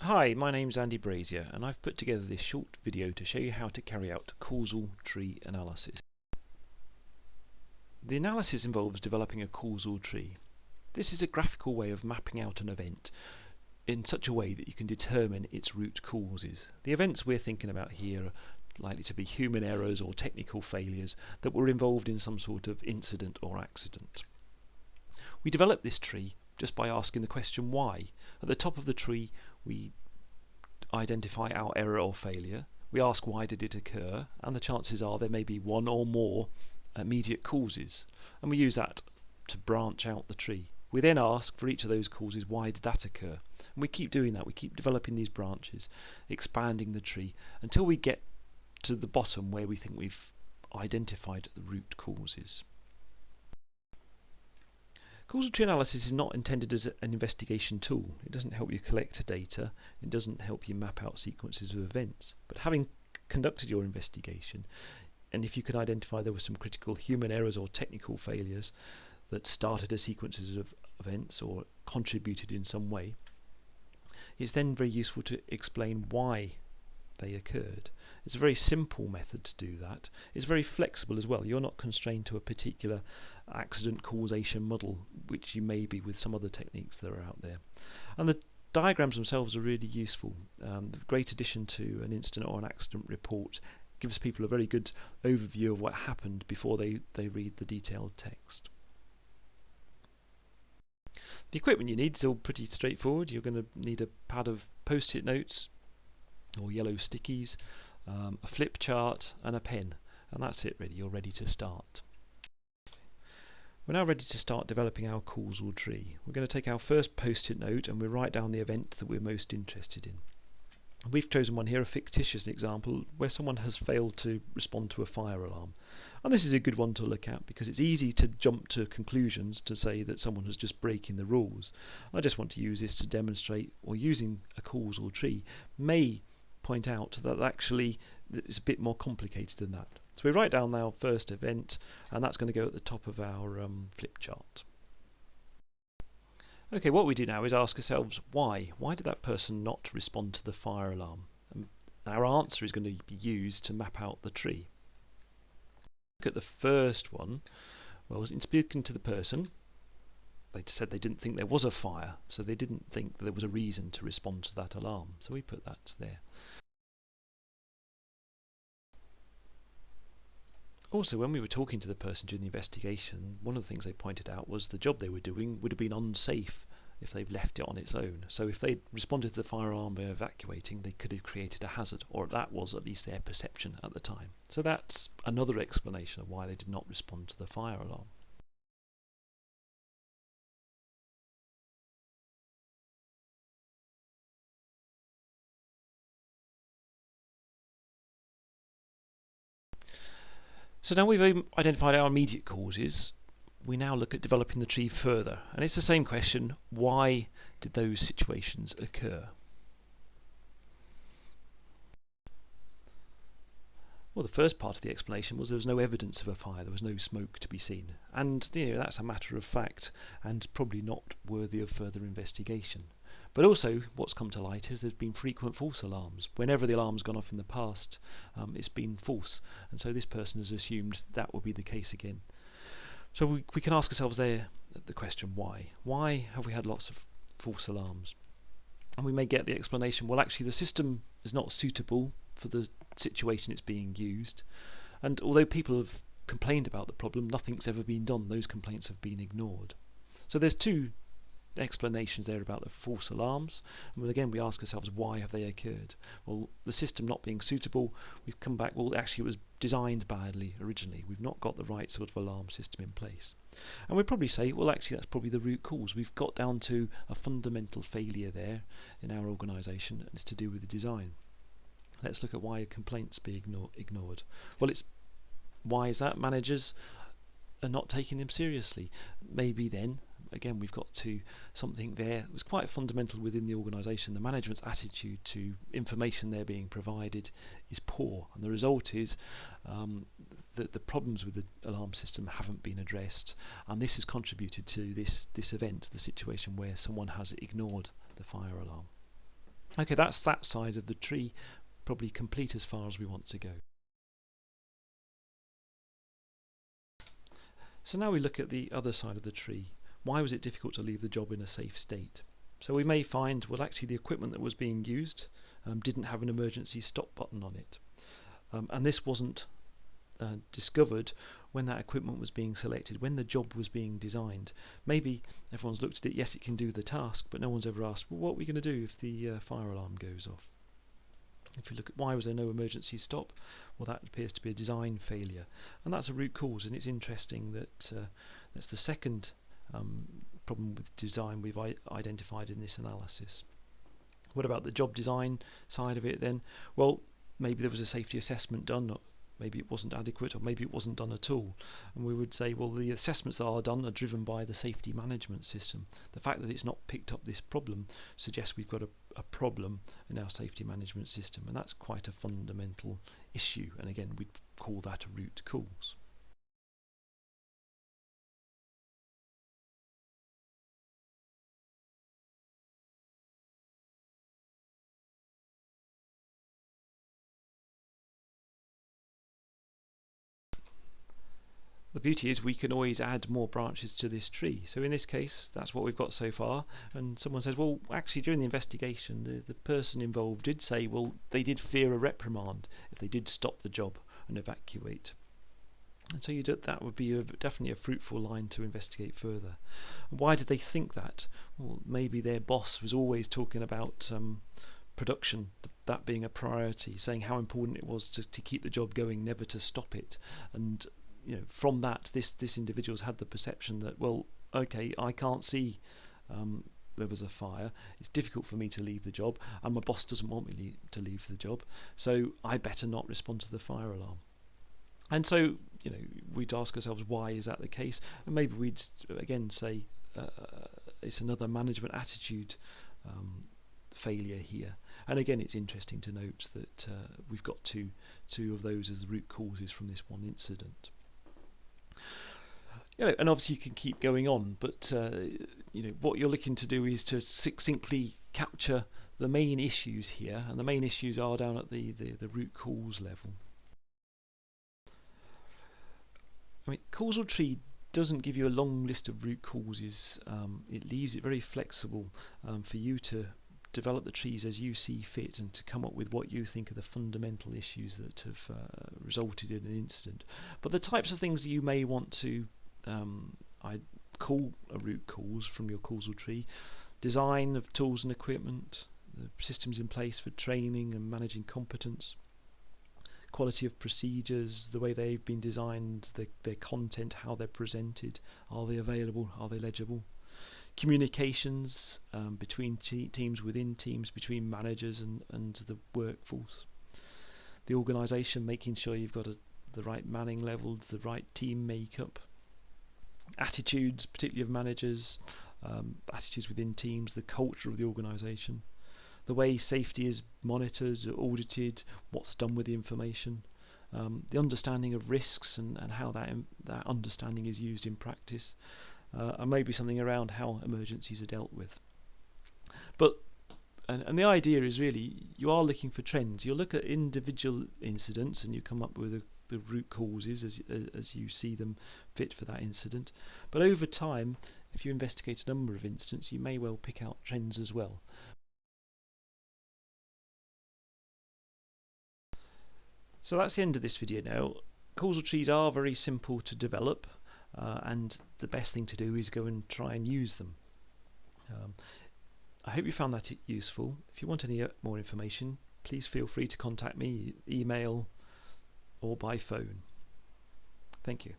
Hi, my name's Andy Brazier and I've put together this short video to show you how to carry out causal tree analysis. The analysis involves developing a causal tree. This is a graphical way of mapping out an event in such a way that you can determine its root causes. The events we're thinking about here are likely to be human errors or technical failures that were involved in some sort of incident or accident. We develop this tree just by asking the question why. At the top of the tree we identify our error or failure, we ask why did it occur, and the chances are there may be one or more immediate causes, and we use that to branch out the tree. We then ask for each of those causes why did that occur, and we keep doing that. We keep developing these branches, expanding the tree until we get to the bottom where we think we've identified the root causes. Causal tree analysis is not intended as an investigation tool. It doesn't help you collect data, it doesn't help you map out sequences of events. But having conducted your investigation, and if you can identify there were some critical human errors or technical failures that started a sequences of events or contributed in some way, it's then very useful to explain why they occurred. It's a very simple method to do that. It's very flexible as well. You're not constrained to a particular accident causation model, which you may be with some other techniques that are out there. And the diagrams themselves are really useful. The great addition to an incident or an accident report gives people a very good overview of what happened before they read the detailed text. The equipment you need is all pretty straightforward. You're going to need a pad of post-it notes or yellow stickies, a flip chart and a pen, and that's it really. You're ready to start. We're now ready to start developing our causal tree. We're going to take our first post-it note and we'll write down the event that we're most interested in. We've chosen one here, a fictitious example where someone has failed to respond to a fire alarm, and this is a good one to look at because it's easy to jump to conclusions to say that someone has just breaking the rules. I just want to use this to demonstrate, or using a causal tree may point out that actually it's a bit more complicated than that. So we write down our first event, and that's going to go at the top of our flip chart. Okay, what we do now is ask ourselves why. Why did that person not respond to the fire alarm? And our answer is going to be used to map out the tree. Look at the first one. Well, in speaking to the person, they said they didn't think there was a fire, so they didn't think that there was a reason to respond to that alarm. So we put that there. Also, when we were talking to the person during the investigation, one of the things they pointed out was the job they were doing would have been unsafe if they'd left it on its own. So if they'd responded to the fire alarm by evacuating, they could have created a hazard, or that was at least their perception at the time. So that's another explanation of why they did not respond to the fire alarm. So now we've identified our immediate causes, we now look at developing the tree further. And it's the same question, why did those situations occur? Well, the first part of the explanation was there was no evidence of a fire, there was no smoke to be seen. And that's a matter of fact and probably not worthy of further investigation. But also, what's come to light is there's been frequent false alarms. Whenever the alarm's gone off in the past, it's been false. And so this person has assumed that will be the case again. So we can ask ourselves there the question, why? Why have we had lots of false alarms? And we may get the explanation, well, actually the system is not suitable for the situation it's being used. And although people have complained about the problem, nothing's ever been done. Those complaints have been ignored. So there's two explanations there about the false alarms. And again, we ask ourselves, why have they occurred? Well, the system not being suitable, we've come back, well, actually it was designed badly originally. We've not got the right sort of alarm system in place. And we'd probably say, well, actually that's probably the root cause. We've got down to a fundamental failure there in our organisation, and it's to do with the design. Let's look at why a complaint's being ignored. Well, why is that? Managers are not taking them seriously. Maybe then, again, we've got to something there that was quite fundamental within the organisation. The management's attitude to information they're being provided is poor, and the result is that the problems with the alarm system haven't been addressed, and this has contributed to this event, the situation where someone has ignored the fire alarm. Okay, that's that side of the tree, probably complete as far as we want to go. So now we look at the other side of the tree. Why was it difficult to leave the job in a safe state? So we may find, well, actually the equipment that was being used didn't have an emergency stop button on it. And this wasn't discovered when that equipment was being selected, when the job was being designed. Maybe everyone's looked at it, yes, it can do the task, but no one's ever asked, well, what are we going to do if the fire alarm goes off? If you look at why was there no emergency stop, well, that appears to be a design failure, and that's a root cause. And it's interesting that that's the second problem with design we've identified in this analysis. What about the job design side of it then? Well, maybe there was a safety assessment done, or maybe it wasn't adequate, or maybe it wasn't done at all. And we would say, well, the assessments that are done are driven by the safety management system. The fact that it's not picked up this problem suggests we've got a problem in our safety management system, and that's quite a fundamental issue. And again, we'd call that a root cause. The beauty is we can always add more branches to this tree. So in this case, that's what we've got so far. And someone says, well, actually during the investigation, the person involved did say, well, they did fear a reprimand if they did stop the job and evacuate. And so that would be definitely a fruitful line to investigate further. Why did they think that? Well, maybe their boss was always talking about production, that being a priority, saying how important it was to keep the job going, never to stop it. And from that, this individual's had the perception that, well, okay, I can't see there was a fire. It's difficult for me to leave the job, and my boss doesn't want me to leave the job, so I better not respond to the fire alarm. And so, we'd ask ourselves, why is that the case? And maybe we'd again say it's another management attitude failure here. And again, it's interesting to note that we've got two of those as the root causes from this one incident. And obviously you can keep going on, but what you're looking to do is to succinctly capture the main issues here, and the main issues are down at the root cause level. Causal tree doesn't give you a long list of root causes. It leaves it very flexible for you to develop the trees as you see fit, and to come up with what you think are the fundamental issues that have resulted in an incident. But the types of things that you may want to I call a root cause from your causal tree: design of tools and equipment, the systems in place for training and managing competence, quality of procedures, the way they've been designed, their content, how they're presented, are they available, are they legible, communications between teams, within teams, between managers and the workforce, the organisation, making sure you've got the right manning levels, the right team makeup, attitudes, particularly of managers, attitudes within teams, the culture of the organisation, the way safety is monitored, audited, what's done with the information, the understanding of risks and how that understanding is used in practice, and maybe something around how emergencies are dealt with. But and the idea is really you are looking for trends. You look at individual incidents and you come up with the root causes as you see them fit for that incident. But over time, if you investigate a number of incidents, you may well pick out trends as well. So that's the end of this video now. Causal trees are very simple to develop, and the best thing to do is go and try and use them. I hope you found that useful. If you want any more information, please feel free to contact me, email or by phone. Thank you.